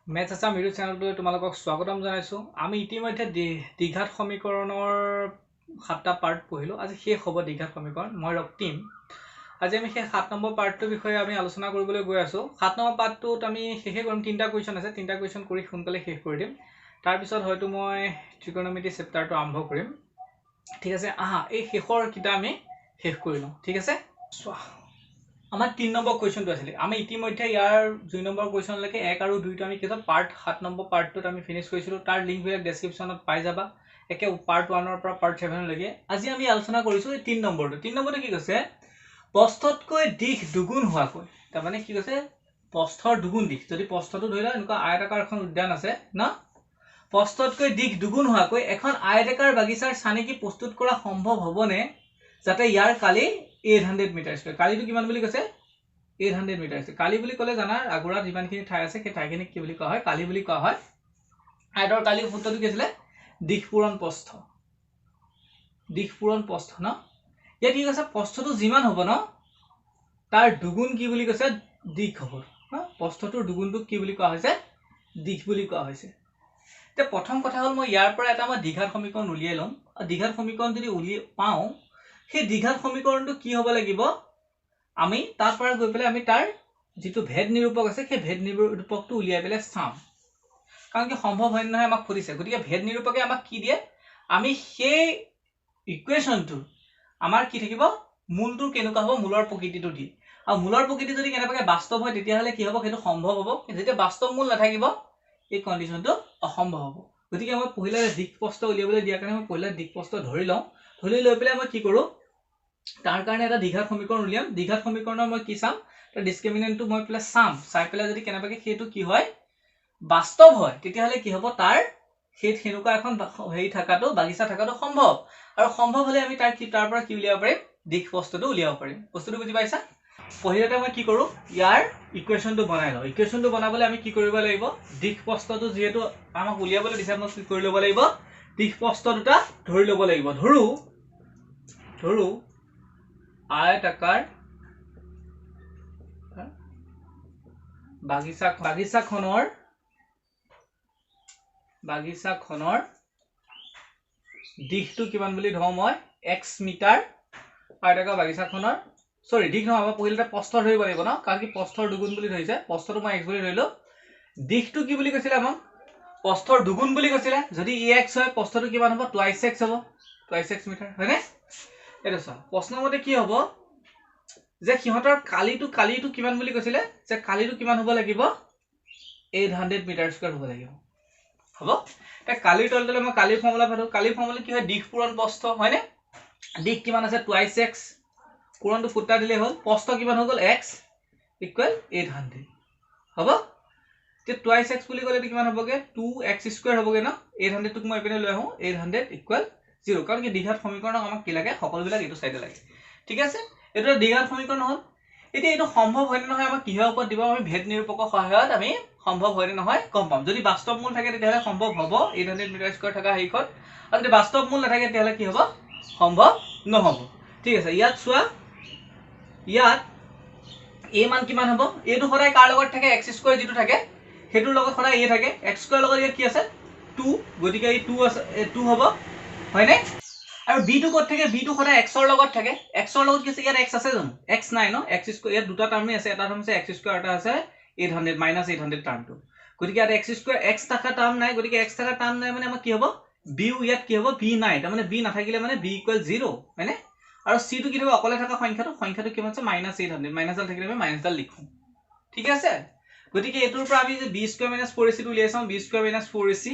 Maths Assam YouTube চেনেলটোলৈ তোমালোকক স্বাগতম জনাইছোঁ। আমি ইতিমধ্যে দ্বিঘাত সমীকৰণৰ 7টা পাৰ্ট পঢ়িলোঁ। আজি শেষ হ'ব দ্বিঘাত সমীকৰণ। মই ৰক্তিম। আজি আমি সেই 7 নম্বৰ পাৰ্টটোৰ বিষয়ে আমি আলোচনা কৰিবলৈ গৈ আছোঁ। 7 নম্বৰ পাৰ্টটোত আমি শেষে কৰিম। 3টা কুৱেশ্যন আছে, 3টা কুৱেশ্যন কৰি সোনকালে শেষ কৰি দিম। তাৰপিছত হয়তো মই ত্ৰিকোণমিতি চেপ্টাৰটো আৰম্ভ কৰিম। ঠিক আছে, আহা এই শেষৰ কিটা আমি শেষ কৰি লওঁ। ঠিক আছে, চোৱা আমাৰ 3 নম্বৰ কুৱেশ্যনটো আছিলে। আমি ইতিমধ্যে ইয়াৰ 2 নম্বৰ কুৱেশ্যনলৈকে 1 আৰু 2টো আমি কিতাপ পাৰ্ট 7 নম্বৰ পাৰ্টটোত আমি ফিনিছ কৰিছিলোঁ। তাৰ লিংকবিলাক ডেছক্ৰিপশ্যনত পাই যাবা, একে পাৰ্ট 1ৰ পৰা পাৰ্ট 7লৈকে। আজি আমি আলোচনা কৰিছোঁ এই 3 নম্বৰটো। 3 নম্বৰটো কি কৈছে? প্ৰস্থতকৈ দিশ দুগুণ হোৱাকৈ। তাৰমানে কি কৈছে? প্ৰস্থৰ দুগুণ দিশ। যদি প্ৰস্থটো ধৰি লোৱা এনেকুৱা আয়তাকাৰ এখন উদ্যান আছে ন, প্ৰস্থতকৈ দিশ দুগুণ হোৱাকৈ এখন আয়তাকাৰ বাগিচাৰ চানেকি প্ৰস্তুত কৰা সম্ভৱ হ'বনে যাতে ইয়াৰ কালি 800 মিটাৰ স্কয়াৰ। কালিটো কিমান বুলি কৈছে? 800 মিটাৰ স্কয়াৰ। কালি বুলি ক'লে জানা আগুৰাত যিমানখিনি ঠাই আছে সেই ঠাইখিনিক কি বুলি কোৱা হয়? কালি বুলি কোৱা হয়। আয়তৰ কালিৰ সূত্ৰটো কি আছিলে? দিশ পূৰণ প্ৰস্থ। দিশ পূৰণ প্ৰস্থ ন, ইয়াত কি কৈছে? প্ৰস্থটো যিমান হ'ব ন তাৰ দুগুণ কি বুলি কৈছে? দিশ হ'ব। প্ৰস্থটোৰ দুগুণটোক কি বুলি কোৱা হৈছে? দিশ বুলি কোৱা হৈছে। এতিয়া প্ৰথম কথা হ'ল মই ইয়াৰ পৰা এটা মই দ্বিঘাত সমীকৰণ উলিয়াই ল'ম। দ্বিঘাত সমীকৰণ যদি পাওঁ, সেই দ্বিঘাত সমীকৰণটো কি হ'ব লাগিব? আমি তাৰ পৰা গৈ পেলাই আমি তাৰ যিটো ভেদ নিৰূপক আছে সেই ভেদ নিৰূপকটো উলিয়াই পেলাই চাম। কাৰণ কি সম্ভৱ হয় নহয় আমাক সুধিছে। গতিকে ভেদ নিৰূপকে আমাক কি দিয়ে? আমি সেই ইকুৱেশ্যনটো আমাৰ কি থাকিব? মূলটো কেনেকুৱা হ'ব? মূলৰ প্ৰকৃতিটো দিয়ে। আৰু মূলৰ প্ৰকৃতি যদি কেনেবাকৈ বাস্তৱ হয় তেতিয়াহ'লে কি হ'ব? সেইটো সম্ভৱ হ'ব। যেতিয়া বাস্তৱ মূল নাথাকিব এই কণ্ডিশ্যনটো অসম্ভৱ হ'ব। গতিকে মই পহিলা দিশ প্ৰস্থ উলিয়াবলৈ দিয়াৰ কাৰণে মই পহিলা দিশ প্ৰস্থ ধৰি লওঁ। ধৰি লৈ পেলাই মই কি কৰোঁ? তাৰ কাৰণে এটা দ্বিঘাত সমীকৰণ উলিয়াম। দ্বিঘাত সমীকৰণৰ মই কি চাম? তাৰ ডিস্ক্ৰিমিনেণ্টটো মই পেলাই চাম। চাই পেলাই যদি কেনেবাকৈ সেইটো কি হয়? বাস্তৱ হয় তেতিয়াহ'লে কি হ'ব? তাৰ সেনেকুৱা এখন হেৰি থকাটো, বাগিচা থকাটো সম্ভৱ। আৰু সম্ভৱ হ'লে আমি তাৰ পৰা কি উলিয়াব পাৰিম? দিশ প্ৰস্থটো উলিয়াব পাৰিম। বস্তুটো বুজি পাইছা? পহিলাতে মই কি কৰোঁ? ইয়াৰ ইকুৱেশ্যনটো বনাই লওঁ। ইকুৱেশ্যনটো বনাবলৈ আমি কি কৰিব লাগিব? দিশ প্ৰস্থটো যিহেতু আমাক উলিয়াবলৈ দিছে, মই কি কৰি ল'ব লাগিব? দিশ প্ৰস্থ দুটা ধৰি ল'ব লাগিব। ধৰো আয়তাকাৰ বাগিচাখনৰ দিশটো কিমান বুলি ধৰো মই? x metre. আয়তাকাৰ বাগিচাখনৰ দিশ নহয়, মই পহিলাতে প্ৰস্থ ধৰিব লাগিব ন, কাৰণ কি প্ৰস্থৰ দুগুণ বুলি ধৰিছে। প্ৰস্থটো মই x বুলি ধৰিলো। দিশটো কি বুলি কৈছিলে আমাক? প্ৰস্থৰ দুগুণ বুলি কৈছিলে। যদি x হয় প্ৰস্থটো কিমান হ'ব? 2x হ'ব। 2x মিটাৰ হয়নে? এইটো চোৱা, প্ৰশ্নমতে কি হ'ব যে সিহঁতৰ কালিটো কিমান বুলি কৈছিলে? যে কালিটো কিমান হ'ব লাগিব? 800 মিটাৰ স্কয়াৰ হ'ব লাগিব। হ'ব? এতিয়া কালিৰ তললৈ মই কালিৰ ফৰ্মুলা পালো। কালিৰ ফৰ্মুলা কি হয়? দিশ পূৰণ প্ৰস্থ হয়নে? দিশ কিমান আছে? 2x। পূৰণটো ফুটা দিলে হ'ল। প্ৰস্থ কিমান হৈ গ'ল? x equal 800। হ'ব? এতিয়া 2x বুলি ক'লে কিমান হ'বগে? 2x স্কয়াৰ হ'বগে ন? 800 টোক মই এপিনে লৈ আহো। 800 ইকুৱেল 0। কাৰণ কি দ্বিঘাত সমীকৰণক আমাক কি লাগে? সকলোবিলাক এইটো সাইডে লাগে। ঠিক আছে? এইটো দ্বিঘাত সমীকৰণ হ'ল। এতিয়া এইটো সম্ভৱ হয় নে নহয় আমাক কিহৰ ওপৰত দিব? আমি ভেদ নিৰূপকৰ সহায়ত আমি সম্ভৱ হয় নে নহয় গম পাম। যদি বাস্তৱ মূল থাকে তেতিয়াহ'লে সম্ভৱ হ'ব 800 মিটাৰ স্কয়াৰ থকা হেৰিখন। আৰু যদি বাস্তৱ মূল নাথাকে তেতিয়াহ'লে কি হ'ব? সম্ভৱ নহ'ব। ঠিক আছে, ইয়াত চোৱা, ইয়াত a মান কিমান হ'ব? এইটো সদায় কাৰ লগত থাকে? x স্কয়াৰ যিটো থাকে সেইটোৰ লগত সদায় a থাকে। x স্কয়াৰ লগত ইয়াত কি আছে? 2। গতিকে এই 2 আছে, 2 হ'ব হয়নে? আৰু b টো ক'ত থাকে? b টো সদায় x ৰ লগত থাকে। x ৰ লগত কি আছে? ইয়াত x আছে জানো? x নাই ন? x স্কয়াৰ ইয়াত দুটা টাৰ্মই আছে। এটা টাৰ্ম আছে x স্কয়াৰ, এটা আছে 800 -800 টাৰ্মটো। গতিকে ইয়াত x স্কয়াৰ x থকা টাৰ্ম নাই। গতিকে x থকা টাৰ্ম নাই মানে আমাৰ কি হ'ব? b ইয়াত কি হ'ব? b নাই। তাৰ মানে b নাথাকিলে মানে b ইকুৱেল 0 হয়নে? আৰু c টো কি হ'ব? অকলে থকা সংখ্যাটো কিমান আছে? -800। মাইনাছ ডাল থাকিলে আমি মাইনাছ ডাল লিখো। ঠিক আছে? গতিকে এইটোৰ পৰা আমি যে b স্কয়াৰ - 4ac টো উলিয়াই চাওঁ। b square - 4ac,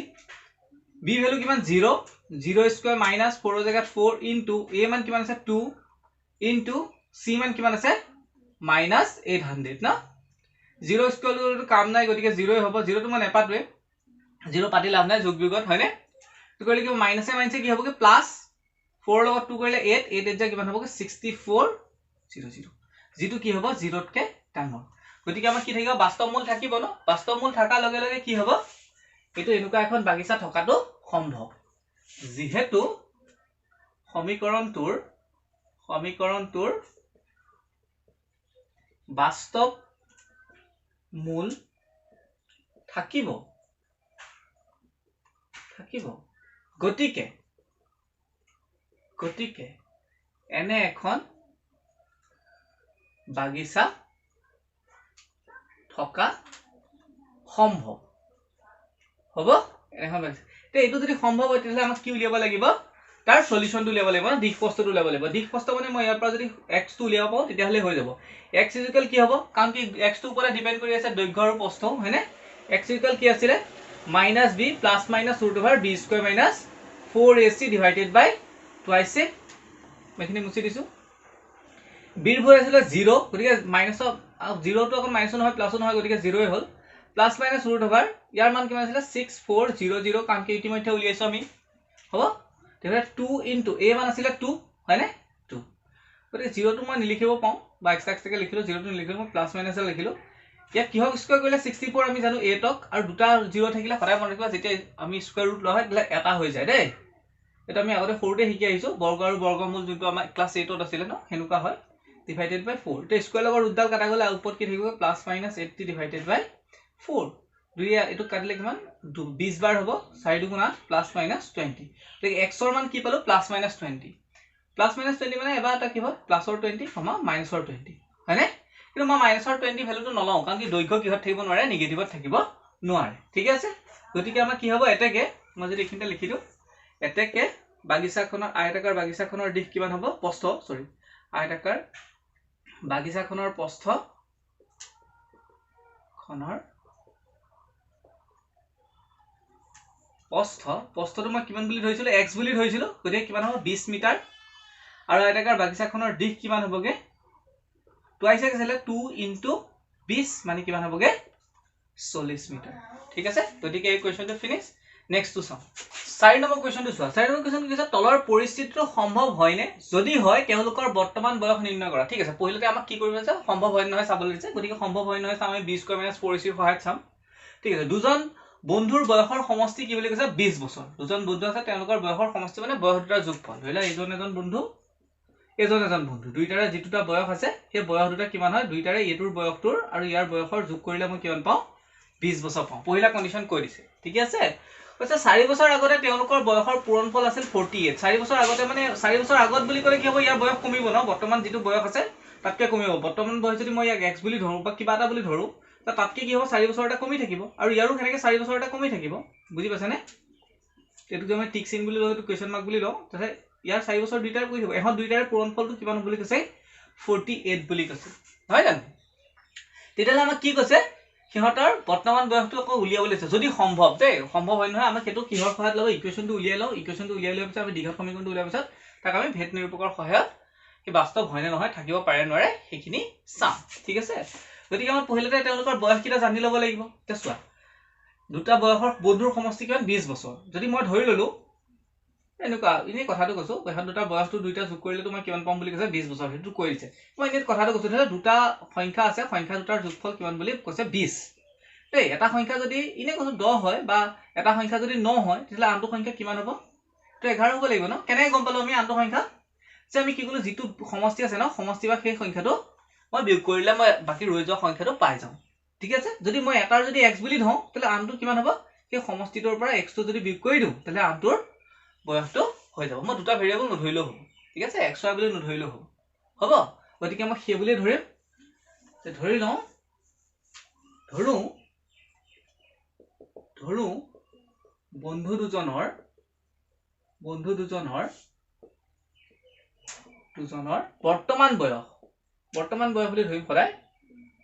b value কিমান? 0। 0 স্কয়াৰ মাইনাছ 4 ৰ জাগাত 4 ইনটু a মান কিমান আছে? 2 ইনটু c মান কিমান আছে? -800 না? 0 স্কয়াৰটো কাম নাই, গতিকে 0 হ'ব। 0 টো মই নেপাতোৱে। 0 পাতি লাভ নাই যোগ বিয়োগত হয়নে? তো কৰিলে কি মাইনাসে কি হ'বগে? প্লাস 4 লগত 2 কৰিলে 8 8 যা কিমান হ'বগে? 64 00, যেটো কি হ'ব 0 তকে ডাঙৰ। গতিকে আমাৰ কি থাকিব? বাস্তৱ মূল থাকিব ন? বাস্তৱ মূল থাকাৰ লগে লগে কি হ'ব? এটো এনেকুৱা এখন বাগিচা থকাটো সম্ভৱ। যেহেতু সমীকৰণটোৰ বাস্তৱ মূল থাকিব গতিকে এনে এখন বাগিচা থকা সম্ভৱ হ'ব এখন বাগিচা এইটো যদি সম্ভৱ হয় তেতিয়াহ'লে আমাক কি উলিয়াব লাগিব তাৰ সলিউশনটো উলিয়াব লাগিব না দিশ প্ৰস্থটো উলিয়াব লাগিব দিশ প্ৰস্থ মানে মই ইয়াৰ পৰা যদি x টো উলিয়াব পাওঁ তেতিয়াহ'লে হৈ যাব x ইকুৱেল কি হ'ব কাৰণ কি x টোৰ ওপৰত ডিপেন্ড কৰি আছে দৈৰ্ঘ্য আৰু প্ৰস্থ হয়নে x ইকুৱেল কি আছিলে -b plus minus √b square minus 4ac divided by twice a মেখিনি মুছি দিছো b ৰ ভৰ আছিল 0 গতিকে মাইনাস 0 টো অকন মাইনাস নহয় প্লাসও নহয় গতিকে 0 হ'ল প্লাস মাইনাস √, ইয়াৰ মান কিমান আছিল 6400 কাৰণ কি ইতিমধ্যে উলিয়াইছো আমি হ'ব তেতিয়াহ'লে 2 ইনটু a মান আছিল 2 হয়নে 2 গতিকে 0 টো মই নিলিখিব পাওঁ বা এক্সট্ৰাকে লিখিলো 0 টো নিলিখিলো মই প্লাস মাইনাস লিখিলো ইয়াক কিহক স্কয়াৰ কৰিলে 64 আমি জানো a টক আৰু দুটা 0 থাকিলে সদায় মনত ৰাখিবা যেতিয়া আমি স্কয়াৰ ৰুট লয় তেলে এটা হৈ যায় দেই এটা আমি আগতে সৰুতে শিকি আহিছো বৰ্গ আৰু বৰ্গমূল যোনটো আমাৰ ক্লাস 8 ত আছিল ন হেনুকা হয় ডিভাইডেড বাই 4 তে স্কয়াৰ লগৰ ৰুটডাল কাটা গলে আউটপুট কি থাকিব প্লাস মাইনাস 80 ডিভাইডেড বাই 4 দুই এটো কাটিলে কিমান 20 বাৰ হ'ব 4 গুণা প্লাস মাইনাস 20 তে x ৰ মান কি পালো প্লাস মাইনাস 20 প্লাস মাইনাস 20 মানে এবাৰ এটা কি হয় প্লাসৰ 20, মাইনাসৰ 20 হয়নে কিন্তু মই মাইনাসৰ 20 ভ্যালুটো নলও কাৰণ কি দৈৰ্ঘ্য কিহত থাকিব নোৱাৰে নেগেটিভত থাকিব নোৱাৰে ঠিক আছে গতিকে আমাৰ কি হ'ব এটাকে মই যদি এখিনতে লিখি দিও এটাকে বাগিচাখনৰ আয়তাকাৰ বাগিচাখনৰ দিশ কিমান হ'ব প্ৰস্থ সৰি আয়তাকাৰ বাগিচাখনৰ প্ৰস্থটো মই কিমান বুলি ধৰিছিলো x বুলি ধৰিছিলো গতিকে কিমান হ'ব 20 মিটাৰ আৰু আয়তাকাৰ বাগিচাখনৰ দিশ কিমান হ'বগে টুৱাইস আছিল 2 ইনটু 20 মানে কিমান হ'বগে 40 মিটাৰ ঠিক আছে গতিকে এই কোৱেশ্চনটো ফিনিশ নেক্সট টু চাও 4 নম্বৰ কোৱেশ্চনটো চোৱা 4 নম্বৰ কোৱেশ্চন কি আছে তলৰ পৰিস্থিতিটো সম্ভৱ হয়নে যদি হয় তেওঁলোকৰ বৰ্তমান বয়স নিৰ্ণয় কৰা ঠিক আছে পহিলতে আমাক কি কৰিব আছে সম্ভৱ হয় নহয় চাবলৈ দিছে গতিকে সম্ভৱ হয় নহয় আমি 20 স্কয়াৰ মাইনাস 4ac সহায়ত চাম ঠিক আছে দুজন বন্ধুৰ বয়সৰ সমষ্টি কি বুলি কৈছে 20 বছৰ দুজন বন্ধু আছে তেওঁলোকৰ বয়সৰ সমষ্টি মানে বয়স দুটাৰ যোগফল হয়লা এজন বন্ধু দুইটাৰে যেটোটা বয়স আছে সেই বয়স দুটা কিমান হয় দুইটাৰে এটোৰ বয়সটোৰ আৰু ইয়াৰ বয়সৰ যোগ কৰিলে মই কিমান পাওঁ 20 বছৰ পাওঁ পহিলা কন্ডিশন কৈ দিছে ঠিক আছে কৈছে 4 বছৰ আগতে তেওঁলোকৰ বয়সৰ পূৰণফল আছিল 48 4 বছৰ আগতে মানে 4 বছৰ আগত বুলি ক'লে কি হ'ব ইয়াৰ বয়স কমিব ন বৰ্তমান যেটো বয়স আছে তাতকে কমিব বৰ্তমান বয়স যদি মই ইয়াক x বুলি ধৰো বা কিবা এটা বুলি ধৰো তাতকে কি হ'ব 4 বছৰ এটা কমি থাকিব আৰু ইয়াৰো হেনেকে 4 বছৰ এটা কমি থাকিব বুজি পাছানে এটো আমি টিক চিন বুলি লও এটো কোৱেশ্চন মাৰ্ক বুলি লও তাতে ইয়াৰ 4 বছৰ দুইটাৰ কৈ হ'ব এখন দুইটাৰ পূৰণফলটো কিমান বুলি কৈছে 48 বুলি কৈছে হয় জানো তেতিয়ালে আমাক কি কৈছে সিহঁতৰ বৰ্তমান বয়সটো আকৌ উলিয়াব লৈছে যদি সম্ভৱ দেই সম্ভৱ হয় নহয় আমি কেটো কিহৰ সহায়ত লব ইকুৱেশনটো উলিয়াই লও ইকুৱেশনটো উলিয়াই লোৱাৰ পিছত আমি দীঘল সমীকৰণটো উলিয়াৰ পিছত তাক আমি ভেদ নিৰূপকৰ সহায়ত কি বাস্তৱ হয় নে নহয় থাকিব পাৰে নোৱাৰে সেইখিনি চাম ঠিক আছে গতিকে আমাৰ পহিলতে তেওঁলোকৰ বয়স কিটা জানি ল'ব লাগিব তে চোৱা দুটা বয়সৰ বন্ধুৰ সমষ্টি কিমান 20 বছৰ যদি মই ধৰি ললো এনেকুৱা ইনে কথাটো কৈছো এখন দুটা বয়সটো দুইটা যোগ কৰিলে মই কিমান পাম বুলি কৈছে 20 বছৰ হেতু কৈ দিছে মই ইনে কথাটো কৈছো ধৰা দুটা সংখ্যা আছে সংখ্যা দুটাৰ যোগফল কিমান বুলি কৈছে 20 এই এটা সংখ্যা যদি ইনে কৈছো 10 হয় বা এটা সংখ্যা যদি 9 হয় তেতিয়ালে আনটো সংখ্যা কিমান হ'ব তো 11 হ'ব লাগিব ন কেনে গম পালো আমি আনটো সংখ্যা যে আমি কি কলো যেটো সমষ্টি আছে ন সমষ্টি বা সেই সংখ্যাটো মই বিয়োগ কৰিলে মই বাকি ৰৈ যোৱা সংখ্যাটো পাই যাম ঠিক আছে যদি মই এটাৰ যদি x বুলি ধও তেলে আনটো কিমান হ'ব সেই সমষ্টিটোৰ পৰা x টো যদি বিয়োগ কৰি দিও তেলে আনটোৰ বয়সটো হৈ যাব মই দুটা ভেৰিয়েবল নধৰিলেও হ'ব ঠিক আছে x y বুলি নধৰিলেও হ'ব গতিকে মই সেই বুলি ধৰিম তে ধৰি লও ধৰু বন্ধু দুজনৰ বৰ্তমান বয়স বুলি ধৰিম সদায়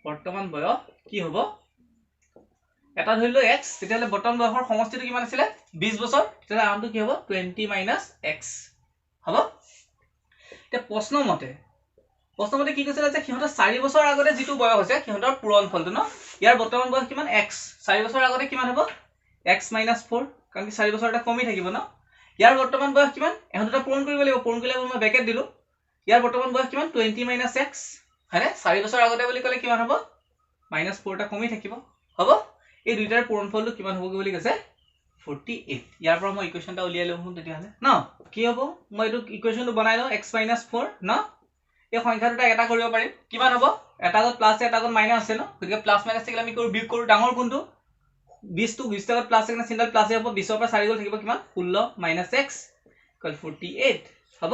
বৰ্তমান বয়স কি হ'ব এটা ধৰিলো x তেতিয়ালে বৰ্তমান বয়সৰ সমষ্টিটো কিমান আছিল 20 বছৰ তেতিয়ালে আনটো কি হ'ব 20 - x হ'ব তে প্ৰশ্ন মতে কি কৈছিল যে সিহঁতৰ 4 বছৰ আগতে যেটো বয়স হৈছে সিহঁতৰ পূৰণফলটো ন ইয়াৰ বৰ্তমান বয়স কিমান x 4 বছৰ আগতে কিমান হ'ব x - 4 কাৰণ কি 4 বছৰ এটা কমি থাকিব ন ইয়াৰ বৰ্তমান বয়স কিমান এখন দুটা পূৰণ কৰিব লাগিব পূৰণ কৰিলে মই ব্ৰেকেট দিলো ইয়াৰ বৰ্তমান বয়স কিমান 20 - x হয়নে 4 বছৰ আগতে বুলি ক'লে কিমান হ'ব -4 টা কমি থাকিব হ'ব এই দুইটাৰ পূৰণফলটো কিমান হ'ব বুলি কৈছে 48 ইয়াৰ পৰা মই ইকুৱেশনটা উলিয়াই লম তেতিয়াহলে ন কি হ'ব মই এটো ইকুৱেশনটো বনাই লও x - 4 ন এই সংখ্যা দুটা এটা কৰিব পাৰিম কিমান হ'ব এটা আগত প্লাস এটা আগত মাইনাস আছে ন গতিকে প্লাস মাইনাস থাকিলে আমি কৰো বিয়োগ কৰো ডাঙৰ কোনটো 20 টো 20 লগত প্লাছ এনে চিন্তাল প্লাছ হ'ব 20 ৰ পৰা 4 গ'ল থাকিব কিমান 16 - x = 48 হ'ব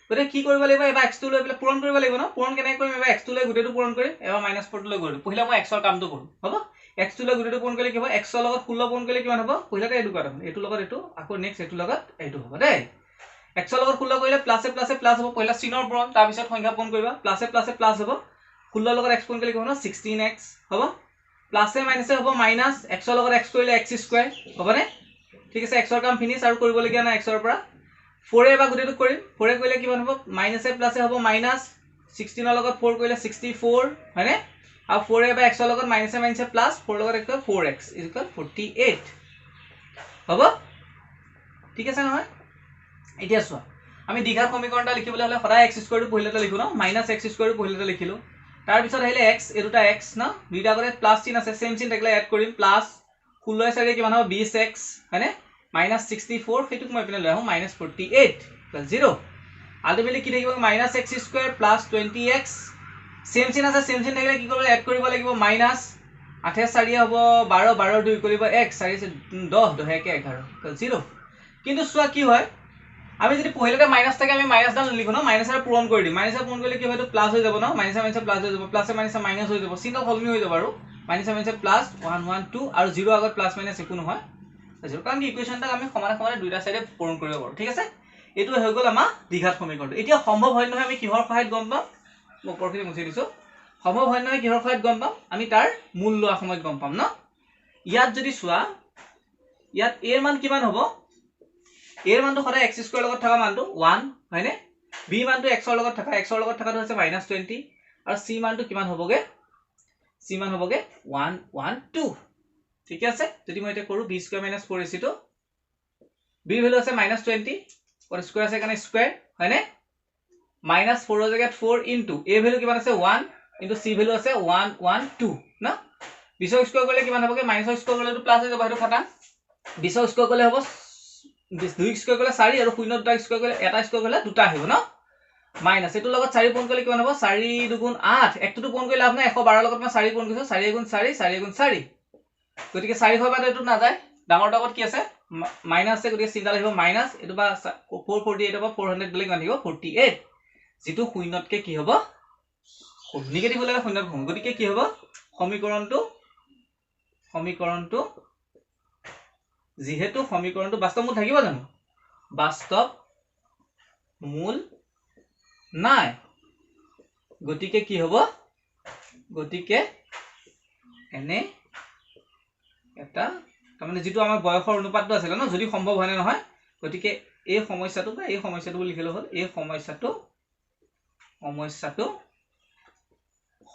গতে কি কৰিব লাগিব এবাৰ x2 লৈ পেলাই পূৰণ কৰিব লাগিব ন পূৰণ কেনে কৰিম এবাৰ x2 লৈ গুটেটো পূৰণ কৰিম এবাৰ -4 লৈ গ'ল পহিলা মই x ৰ কামটো কৰো হ'ব x2 লৈ গুটেটো পূৰণ কৰিলে কি হ'ব x ৰ লগত 16 পূৰণ কৰিলে কিমান হ'ব পহিলাতে এইটো কৰা হ'ব এটো লগত এটো আকৌ নেক্সট এটো লগত এইটো হ'ব দেই x ৰ লগত 16 কৰিলে প্লাছে প্লাছে প্লাছ হ'ব পহিলা চিনৰ পূৰণ তাৰ পিছত সংখ্যা পূৰণ কৰিবা প্লাছে প্লাছে প্লাছ হ'ব 16 লগত x পূৰণ কৰিলে কি হ'ব 16x হ'ব প্লাছে মাইনাসে হ'ব মাইনাস x ৰ লগত x কৰিলে x² হ'বনে ঠিক আছে x ৰ কাম ফিনিশ আৰু কৰিব লগিয়া না x ৰ পৰা 4 এ বা গুটেটো কৰিম 4 এ কৰিলে কিমান হ'ব মাইনাসে প্লাছে হ'ব মাইনাস 16 ৰ লগত 4 কৰিলে 64 হয়নে আৰু 4 এ বা x ৰ লগত মাইনাসে মাইনাসে প্লাস 4 লগত এক 4x = 48 হ'ব ঠিক আছে নহয় এতিয়া চোৱা আমি দ্বিঘাত সমীকৰণটা লিখিবলৈ হলে সদায় x² টো পহিলাতে লিখো ন -x² টো পহিলাতে লিখিলো তাৰ পিছত আহিলে x এই দুটা x ন দুইটা কৰে প্লাস চিন আছে সেম চিন থাকিলে এড কৰিম প্লাস 16 4 কিমান হ'ব 20x হয়নে -64 হেতুক মই পিনে লৈ আহো -48 = 0 আলটিমেটলি কি থাকিব -x² + 20x সেম চিন আছে সেম চিন থাকিলে কি কৰিব এড কৰিব লাগিব -8 4 হ'ব 12 12 2 কৰিব x 4 10 10 1 11 = 0 কিন্তু চোৱা কি হয় আমি যদি পহিলাতে মাইনাস থাকে আমি মাইনাস ডাল লিখো ন মাইনাসৰ পূৰণ কৰি দিম মাইনাসৰ পূৰণ কৰিলে কি হয় প্লাস হৈ যাব ন মাইনাসে মাইনাসে প্লাস হৈ যাব প্লাসে মাইনাসে মাইনাস হৈ যাব চিহ্ন সলনি হৈ যাব আৰু মাইনাসে মাইনাসে প্লাস 1 1 2 আৰু 0 আগত প্লাস মাইনাস একো নহয় 0 কাৰণ ইকুৱেশনটা আমি সমানে সমানে দুইটা সাইডে পূৰণ কৰিব পাৰো ঠিক আছে এটো হৈ গল আমাৰ দ্বিঘাত সমীকৰণটো এতিয়া সম্ভৱ হয় নহয় আমি কিহৰ সহায়ত গম পাম মই পৰখিনি মুছি দিছো সম্ভৱ হয় নহয় কিহৰ সহায়ত গম পাম আমি তাৰ মূল লোৱা সময়ত গম পাম ন ইয়াত যদি চোৱা ইয়াত a ৰ মান কিমান হ'ব a ৰ মানটো সদায় x² লগত থকা মানটো 1 হয়নে b মানটো x ৰ লগত থাকাটো হৈছে -20 আৰু c মানটো কিমান হ'বগে c মান হ'বগে 1 1 2 ঠিক আছে যদি মই এটা কৰো b² - 4ac টো b ভ্যালু আছে -20 और স্কয়াৰ আছে কাৰণে স্কয়াৰ হয়নে -4 ৰ জায়গাত 4 ইনটু a ভ্যালু কিমান আছে 1 ইনটু c ভ্যালু আছে 1 1 2 না 20 স্কয়ার কৰিলে কিমান হ'বগে -স্কয়াৰ কৰিলে তো প্লাস হৈ যাব হেতু খাতা 20 স্কয়াৰ কৰিলে হ'ব 2 স্কয়াৰ কৰিলে 4 আৰু 0 দুটা স্কয়াৰ কৰিলে এটা স্কয়াৰ কৰিলে দুটা আহিব ন মাইনাস এটো লগত 4 পূৰণ কৰিলে কিমান হ'ব 4 2 8 একটো পূৰণ কৰি লাভ নাই 112 লগত মই 4 পূৰণ কৰিছো 4 গুণ 4 4 গুণ 4 গতিকে 4 হয় বাদ এটো না যায় ডাঙৰ আগত কি আছে মাইনাস আছে গতিকে চিন্তা লাগিব মাইনাস এটো বা 448 বা 400 গলে কিমান দিব 48 যেটো শূন্যতকে কি হ'ব নিগেটিভ হলে শূন্যত হ'ব গতিকে কি হ'ব সমীকৰণটো যেহেতু সমীকৰণটো বাস্তৱ মূল থাকিব জানো বাস্তৱ মূল নাই গতিকে কি হ'ব গতিকে এনে এটা তাৰমানে যেটো আমাৰ বয়সৰ অনুপাতটো আছিল ন যদি সম্ভৱ হয় না নহয় গতিকে এই সমস্যাটো বা এই সমস্যাটো লিখিলে হ'ল এই সমস্যাটো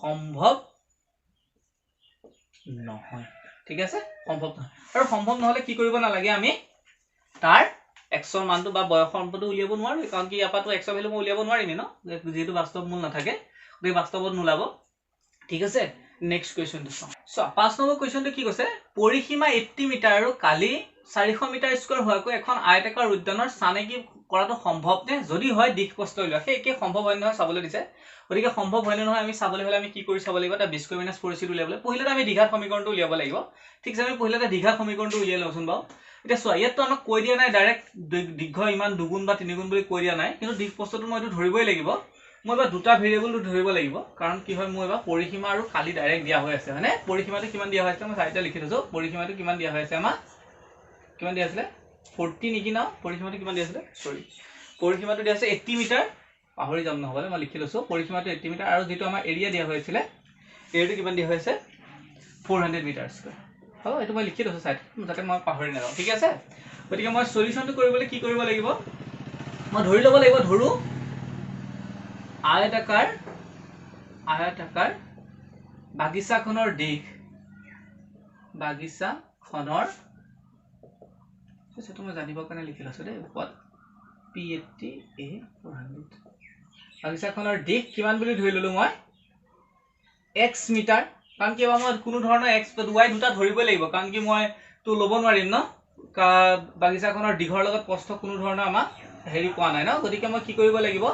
সম্ভৱ নহয় ঠিক আছে সম্ভৱ নহয় আৰু সম্ভৱ নহলে কি কৰিব নালাগে আমি তাৰ x ৰ মানটো বা বয়সৰ মানটো উলিয়াব নোৱাৰো কাৰণ কি ইয়াপাটো x ৰ ভ্যালু মই উলিয়াব নোৱাৰিম ন যেহেতু বাস্তৱ মূল নাথাকে গৈ বাস্তৱত নোলাব ঠিক আছে নেক্সট কোৱেশ্চনটো সো 5 নম্বৰ কোৱেশ্চনটো কি কৈছে পৰিসীমা 80 মিটাৰ আৰু কালি 400 মিটাৰ স্কয়াৰ হোৱাকৈ এখন আয়তাকাৰ উদ্যানৰ চানেকি কৰাটো সম্ভৱ নে যদি হয় দিশ প্ৰস্তুত উলিওৱা সেই কি সম্ভৱ হয় নহয় চাবলৈ দিছে গতিকে সম্ভৱ হয় নহয় আমি চাবলৈ হলে আমি কি কৰি চাব লাগিব তা 20 - 4c উলিয়াবলৈ পহিলাতে আমি দ্বিঘাত সমীকৰণটো উলিয়াব লাগিব ঠিক আছে আমি পহিলাতে দ্বিঘাত সমীকৰণটো উলিয়াই লওঁচোন বাও এটা চোৱা ইয়াত তো আমাক কৈ দিয়া নাই ডাইৰেক্ট দীৰ্ঘ ইমান দুগুণ বা তিনিগুণ বুলি কৈ দিয়া নাই কিন্তু দিশ প্ৰস্তুতটো মই এটো ধৰিবই লাগিব মই বা দুটা ভেৰিয়েবল ধৰিব লাগিব কাৰণ কি হয় মই বা পৰিসীমা আৰু কালি ডাইৰেক্ট দিয়া হৈ আছে মানে পৰিসীমাটো কিমান দিয়া হৈ আছে মই চাইটা লিখি দিছো পৰিসীমাটো কিমান দিয়া হৈ আছে আমাৰ কিমান দিয়া আছিল 40 নেকি না পৰিসীমাটো কিমান দিয়া আছিল সৰি পৰিসীমাটো দিয়া আছে 80 মিটাৰ পাহৰি যাম নহলে মই লিখি লৈছো পৰিসীমাটো 80 মিটাৰ আৰু যেটো আমাৰ এৰিয়া দিয়া হৈছিল এৰিয়াটো কিমান দিয়া হৈছে 400 মিটাৰ স্কয়াৰ হ'ব এটো মই লিখি লৈছো চাইট যাতে মই পাহৰি নাযাওঁ ঠিক আছে গতিকে মই সলিউশনটো কৰিবলৈ কি কৰিব লাগিব মই ধৰি ল'ব লাগিব ধৰু আয়তাকাৰ বাগিচাখনৰ দিশ বাগিচাখনৰ সেটো মই জানিবৰ কাৰণে লিখি লৈছো দেই ওপৰত P80 A 400 বাগিচাখনৰ দিশ কিমান বুলি ধৰি ললো মই x মিটাৰ কাৰণ কি মই কোনো ধৰণৰ x বা y দুটা ধৰিবই লাগিব কাৰণ কি মই তো ল'ব নোৱাৰিম ন বাগিচাখনৰ দিঘৰ লগত প্ৰস্থ কোনো ধৰণৰ আমাৰ হেৰি কোৱা নাই ন গতিকে মই কি কৰিব লাগিব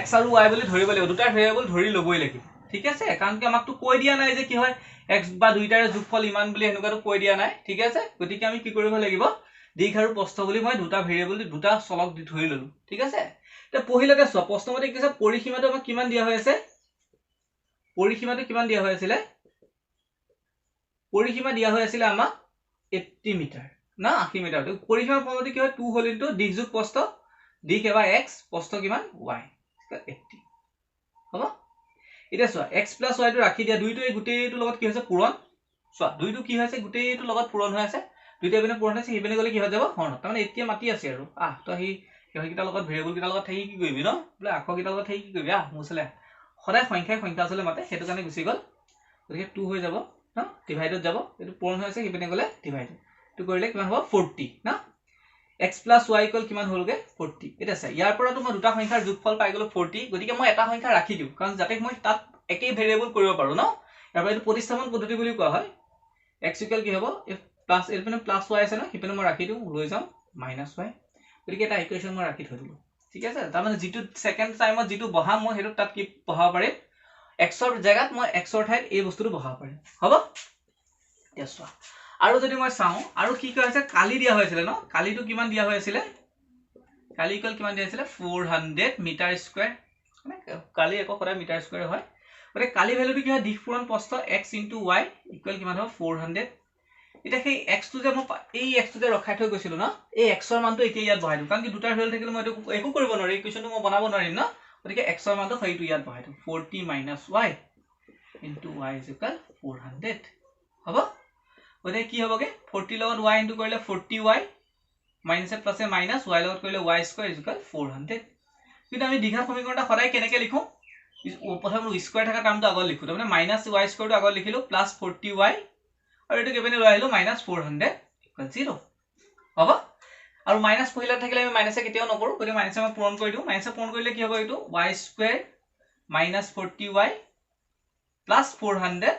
x আৰু y বুলি ধৰিব লাগিব দুটা ভেৰিয়েবল ধৰি লবই লাগিব ঠিক আছে কাৰণ কি আমাকটো কৈ দিয়া নাই যে কি হয় x বা দুইটাৰে যোগফল ইমান বুলি হেনুকাটো কৈ দিয়া নাই ঠিক আছে গতিকে আমি কি কৰিব লাগিব দীঘ আৰু প্ৰস্থ বুলি মই দুটা ভেৰিয়েবল দুটা চলক দি ধৰি ললো ঠিক আছে তে পহিলাতে চোৱা প্ৰশ্নমতে কি আছে পৰিসীমাটো আমাক কিমান দিয়া হৈ আছে পৰিসীমাটো কিমান দিয়া হৈ আছিল পৰিসীমা দিয়া হৈ আছিল আমাক 80 মিটাৰ না 80 মিটাৰ পৰিসীমা পদ্ধতি কি হয় 2 হল ইনটু দিঘ যোগ প্ৰস্থ দিঘ এবাৰ x প্ৰস্থ কিমান y 80 হ'ব এটা চোৱা x plus y টো ৰাখি দিয়া দুইটো এই গুটেইটো লগত কি হৈছে পূৰণ চোৱা দুইটো কি হৈছে গুটেইটো লগত পূৰণ হৈ আছে দুইটা বিনে পূৰণ হৈছে হিবেনে গলে কি হৈ যাব হৰণ তাৰ মানে এতিয়া মাতি আছে আৰু তো হি কিটা লগত ভেৰিয়েবল কিটা লগত থাকি কি কৰিবি ন বলে আখৰ কিটা লগত থাকি কি কৰিবি মুছলে সদায় সংখ্যা আসলে মাতে হেতু কাৰণে গুছি গল গতিকে 2 হৈ যাব না ডিভাইডত যাব এটো পূৰণ হৈ আছে হিবেনে গলে ডিভাইড এটো কৰিলে কিমান হ'ব 40 না x plus y ইকুৱেল কিমান হ'লগে 40 এটা আছে ইয়াৰ পৰা মই দুটা সংখ্যাৰ যোগফল পাই গলো 40 গতিকে মই এটা সংখ্যা ৰাখি দিও কাৰণ যাতে মই তাত একেই ভেৰিয়েবল কৰিব পাৰো ন ইয়াৰ পৰা এটো প্ৰতিস্থাপন পদ্ধতি বুলি কোৱা হয় x ইকুৱেল কি হ'ব প্লাস এলপেনে প্লাস y আছে ন হিপেনে মই ৰাখি দিও লৈ যাম মাইনাস y গতিকে এটা ইকুৱেচন মই ৰাখি থৈ দিলো ঠিক আছে তাৰ মানে যেটো সেকেন্ড টাইমত যেটো বহাম মই হেতু তাত কি বহাব পাৰে x ৰ জায়গাত মই x ৰ ঠাইত এই বস্তুটো বহাব পাৰিম হ'ব এছৱা আৰু যদি মই চাও আৰু কি কৈ আছে কালি দিয়া হৈছিল ন কালিটো কিমান দিয়া হৈ আছিল কালি ইকুৱেল কিমান দিয়া আছিল 400 মিটাৰ স্কয়াৰ মানে কালি এক কৰা মিটাৰ স্কয়াৰ হয় মানে কালি ভ্যালুটো কি হয় দিঘ পূৰণ প্ৰস্থ x * y ইকুৱেল কিমান হ'ব 400 এটা সেই x টো যে মই এই x টো যে ৰখাই থৈ গৈছিল ন এই x ৰ মানটো এতিয়া ইয়াত বহাই দিম কাৰণ কি দুটাৰ ভ্যালু থাকিলে মই একো কৰিব নোৱাৰি ইকুৱেচনটো মই বনাব নোৱাৰিম ন গতিকে x ৰ মানটো সেইটো ইয়াত বহাই দিম 40 - y * y = 400 হ'ব গতিকে কি হ'বগে 40 লগত y ইনটু কৰিলে 40y minus plus minus y লগত কৰিলে y স্কয়াৰ = 400 কিন্তু আমি দ্বিঘাত সমীকৰণটা সদায় কেনেকৈ লিখো প্ৰথম স্কয়াৰ থকা টাৰ্মটো আগত লিখো মানে মাইনাস y স্কয়াৰটো আগত লিখিলো প্লাস 40y আৰু এটো কেবেনে লৈ আহিলো মাইনাস 400 = 0 হ'ব আৰু মাইনাস পহিলা থাকিলে আমি মাইনাসে কেতিয়াও নকৰো গতিকে মাইনাসে মই পূৰণ কৰি দিও মাইনাসে পূৰণ কৰিলে কি হ'ব এটো y square minus 40y plus 400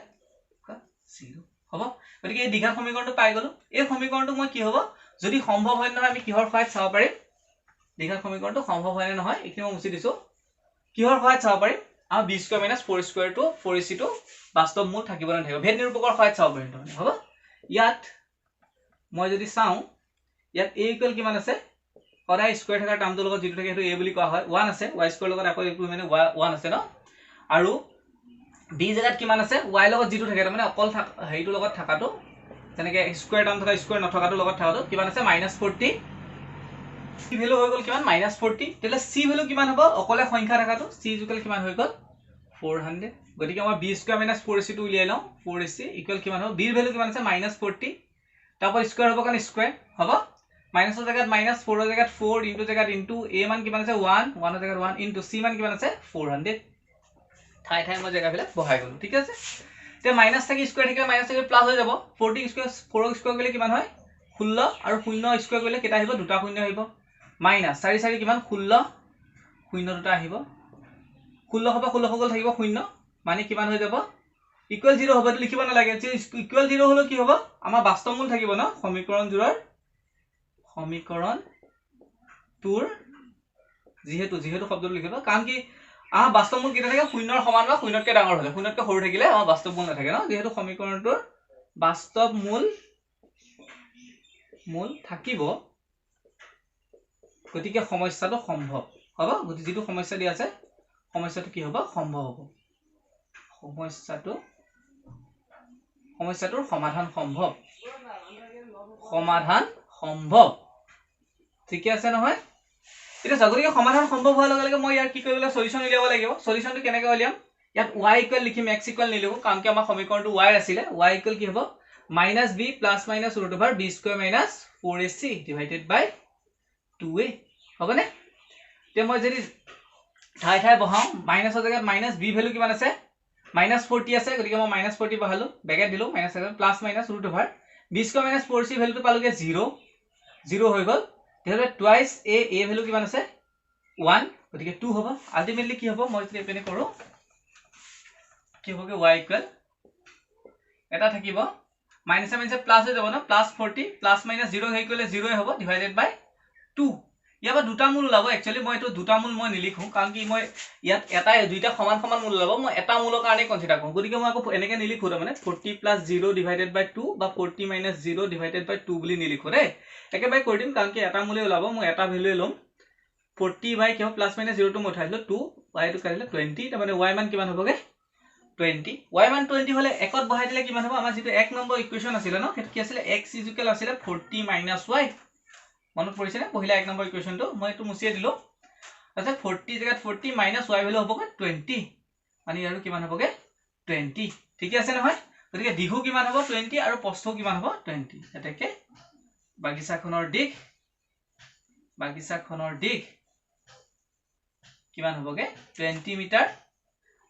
0 হ'ব গতিকে এই দ্বিঘাত সমীকৰণটো পাই গলো এই সমীকৰণটো মই কি হ'ব যদি সম্ভৱ হয় নহয় আমি কিহৰ সহায়ত চাব পাৰিম দ্বিঘাত সমীকৰণটো সম্ভৱ হয় নহয় এখিনি মই মুছি দিছো কিহৰ সহায়ত চাব পাৰিম আৰু b² - 4² টো 4ac টো বাস্তৱ মূল থাকিব না থাকিব ভেদ নিৰূপকৰ সহায়ত চাব পাৰিম মানে হ'ব ইয়াত মই যদি চাও ইয়াত a ইকুৱেল কিমান আছে সদায় স্কয়াৰ থকা টাৰ্মটোৰ লগত যেটো থাকে হেতু a বুলি কোৱা হয় 1 আছে y স্কয়াৰ লগত আকৌ একো মানে 1 আছে ন আৰু b জায়গাত কিমান আছে y লগত যেটো থাকে মানে অকল হেইটো লগত থাকাটো যেনেকে স্কয়াৰ টাৰ্ম থকা স্কয়াৰ নথকাটো লগত থাকাটো কিমান আছে -40 c ভ্যালু হৈ গল কিমান -40 তেলে c ভ্যালু কিমান হ'ব অকলে সংখ্যা থাকাটো c ইকুৱেল কিমান হৈ গল 400 গতিকে মই b² - 4ac টো উলিয়াই লও 4ac ইকুৱেল কিমান হ'ব b ৰ ভ্যালু কিমান আছে -40 তাৰপৰ স্কয়াৰ হ'ব কাৰণ স্কয়াৰ হ'ব মাইনাসৰ জায়গাত মাইনাস 4 ৰ জায়গাত 4 ইনটু জায়গাত ইনটু a মান কিমান আছে 1 1 ৰ জায়গাত 1 ইনটু c মান কিমান আছে 400 ঠাই ঠাই মই জায়গা বিলাক বহাই গলো ঠিক আছে তে মাইনাস থাকি স্কয়াৰ থাকে মাইনাস থাকি প্লাস হৈ যাব 40 স্কয়াৰ 4 স্কয়াৰ গলে কিমান হয় 16 আৰু 0 স্কয়াৰ গলে কেটা আহিব দুটা শূন্য আহিব মাইনাস 4 4 কিমান 16 শূন্য দুটা আহিব 16 হ'ব 16 গল থাকিব শূন্য মানে কিমান হৈ যাব ইকুৱেল 0 হ'ব লিখিব না লাগে যে ইকুৱেল 0 হলো কি হ'ব আমাৰ বাস্তৱ মূল থাকিব না সমীকৰণ জোৰৰ সমীকৰণ তোৰ যেহেতু শব্দটো লিখিব কাৰণ কি বাস্তৱ মূল কিটা থাকে শূন্যৰ সমান বা শূন্যতকৈ ডাঙৰ হলে শূন্যতকৈ সৰু থাকিলে বাস্তৱ মূল নাথাকে ন যেহেতু সমীকৰণটোৰ বাস্তৱ মূল থাকিব গতিকে সমস্যাটো সম্ভৱ হ'ব গতি যেটো সমস্যা দিয়া আছে সমস্যাটো কি হ'ব সম্ভৱ হ'ব সমস্যাটোৰ সমাধান সম্ভৱ ঠিক আছে নহয় এটা জাগৰিক সমাধান সম্ভৱ হোৱাৰ লগে লগে মই ইয়াৰ কি কৰিবলৈ সলিউশন উলিয়াব লাগিব সলিউশনটো কেনেকৈ উলিয়াম ইয়াত y ইকুৱেল লিখিম x ইকুৱেল নিলিখো কাৰণ কি আমাৰ সমীকৰণটো y আছিল y ইকুৱেল কি হ'ব -b plus minus √b² - 4ac divided by 2a হ'বনে তে মই যদি ঠাই ঠাই বহাও মাইনাসৰ জায়গাত মাইনাস b ভ্যালু কিমান আছে -40 আছে গতিকে মই -40 বহালো ব্ৰেকেট দিলো minus plus minus √b² - 4c ভ্যালুটো পালোগে 0 হৈ গল তেহলে টুৱাইস a ভ্যালু কিমান আছে 1 গতিকে 2 হ'ব আলটিমেটলি কি হ'ব মই যদি এপেনে কৰো কি হ'বগে y ইকুৱেল এটা থাকিব মাইনাস মাইনাস প্লাস হৈ যাব না +40 প্লাস মাইনাস 0 হৈ গলে 0 হ'ব ডিভাইডেড বাই 2 ইয়াৰ পৰা দুটা মূল ওলাব একচুয়ালি মই এইটো দুটা মূল মই নিলিখো কাৰণ কি মই ইয়াত এটা দুইটা সমান সমান মূল ওলাব মই এটা মূলৰ কাৰণে কনসিডাৰ কৰোঁ গতিকে মই আকৌ এনেকৈ নিলিখো তাৰমানে 40 + 0 / 2 বা 40 - 0 / 2 বুলি নিলিখো দেই একেবাৰে কৰি দিম কাৰণ কি এটা মূলে ওলাব মই এটা ভ্যালুৱে ল'ম 40 বাই কিয় প্লাস মাইনাস 0 টো মই উঠাইলো 2 y টো কাটিলে 20 তাৰমানে y মান কিমান হ'বগে 20 y মান 20 হলে একত বহাই দিলে কিমান হ'ব আমাৰ যেটো 1 নম্বৰ ইকুৱেচন আছিল ন সেইটো কি আছিল x = আছিল 40 - y মনত পৰিছে না পহিলা 1 নম্বৰ ইকুৱেচনটো মই এটো মুছিয়ে দিলো আছে 40 জাগাত 40 - y ভ্যালু হ'বগে 20 মানে আৰু কিমান হ'বগে 20 ঠিক আছে নহয় গতিকে দীঘু কিমান হ'ব 20 আৰু প্ৰস্থ কিমান হ'ব 20 এটাকে বাগিচাখনৰ দিশ কিমান হ'বগে 20 মিটাৰ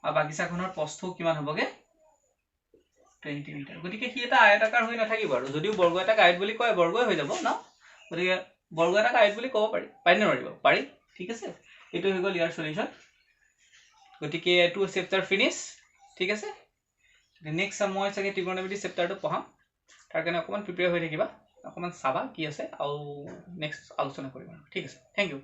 আৰু বাগিচাখনৰ প্ৰস্থ কিমান হ'বগে 20 মিটাৰ গতিকে কি এটা আয়তাকাৰ হৈ নাথাকিব আৰু যদিও বৰ্গ এটা আয়ত বুলি কয় বৰ্গই হৈ যাব ন গতিকে বৰ্গ এটা আয়ত বুলি ক'ব পাৰি নোৱাৰিব পাৰি ঠিক আছে এটো হৈ গ'ল ইয়াৰ সলিউশন গতিকে এটো চেপ্টাৰ ফিনিশ ঠিক আছে নেক্সট সময় চাগে ত্ৰিকোণমিতি চেপ্টাৰটো পঢ়াম তাৰ কাৰণে অকমান প্ৰিপেয়াৰ হৈ থাকিবা অকমান চাবা কি আছে আৰু নেক্সট আলোচনা কৰিম ঠিক আছে থ্যাংক ইউ